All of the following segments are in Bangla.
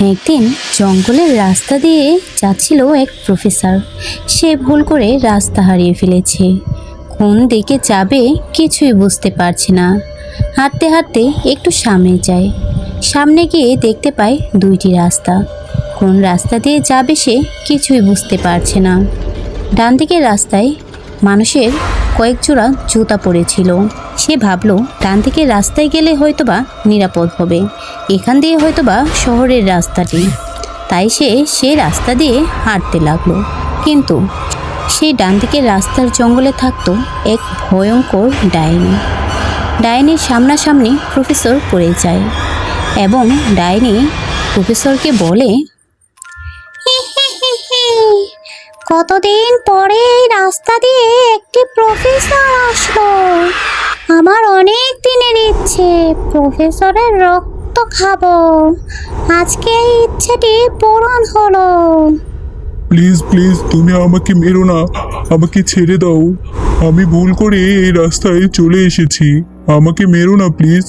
একদিন জঙ্গলের রাস্তা দিয়ে যাচ্ছিল এক প্রফেসর। সে ভুল করে রাস্তা হারিয়ে ফেলেছে। কোন দিকে যাবে কিছুই বুঝতে পারছে না। হাঁটতে হাঁটতে একটু সামনে যায়। সামনে গিয়ে দেখতে পায় দুইটি রাস্তা। কোন রাস্তা দিয়ে যাবে সে কিছুই বুঝতে পারছে না। ডান দিকের রাস্তায় মানুষের কয়েক জোড়া জুতা পড়েছিল। সে ভাবলো ডান দিকের রাস্তায় গেলে হয়তোবা নিরাপদ হবে, এখান দিয়ে হয়তোবা শহরের রাস্তাটি। তাই সে রাস্তা দিয়ে হাঁটতে লাগলো। কিন্তু সেই ডান দিকের রাস্তার জঙ্গলে থাকতো এক ভয়ঙ্কর ডাইনি। ডাইনির সামনাসামনি প্রফেসর পড়ে যায় এবং ডাইনি প্রফেসরকে বলে, কতদিন পরে এই রাস্তা দিয়ে একটি প্রফেসর আসলো। আমার অনেক দিনের ইচ্ছে প্রফেসরের রক্ত খাবো। আজকে এই ইচ্ছেটি পূরণ হলো। প্লিজ প্লিজ তুমি আমাকে মেরো না, আমাকে ছেড়ে দাও। আমি ভুল করে এই রাস্তায় চলে এসেছি, আমাকে মেরো না প্লিজ।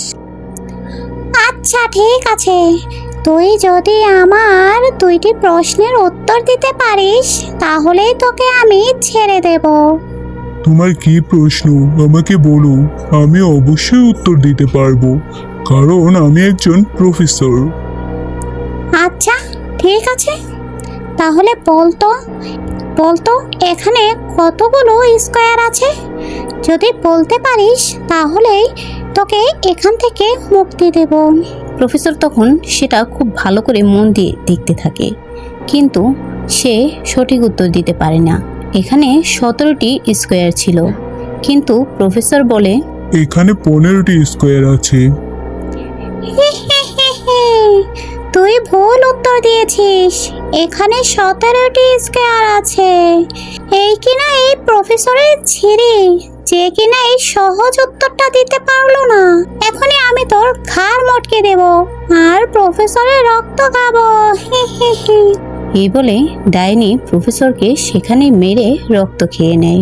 আচ্ছা ঠিক আছে, তুই যদি আমার দুইটি প্রশ্নের উত্তর দিতে পারিস তাহলেই তোকে আমি ছেড়ে দেব। তোমার কি প্রশ্ন আমাকে বলো, আমি অবশ্যই উত্তর দিতে পারবো, কারণ আমি একজন প্রফেসর। আচ্ছা ঠিক আছে, তাহলে বলতো এখানে কতগুলো স্কোয়ার আছে? যদি বলতে পারিস তাহলেই তোকে এখান থেকে মুক্তি দেব। প্রফেসর তখন সেটা খুব ভালো করে মন দিয়ে দেখতে থাকে, কিন্তু সে সঠিক উত্তর দিতে পারে না। এখানে 17টি স্কোয়ার ছিল, কিন্তু প্রফেসর বলে, এখানে 15টি স্কোয়ার আছে। তুই ভুল উত্তর দিয়েছিস, এখানে 17টি স্কোয়ার আছে। এই কিনা এই প্রফেসরের ছিরি, যে কিনা এই সহজ উত্তরটা দিতে পারলো না। এখনই আমি তোর ঘাড় মটকে দেব আর প্রফেসরের রক্ত খাবো। এই বলে ডাইনি প্রফেসরকে সেখানে মেরে রক্ত খেয়ে নেয়।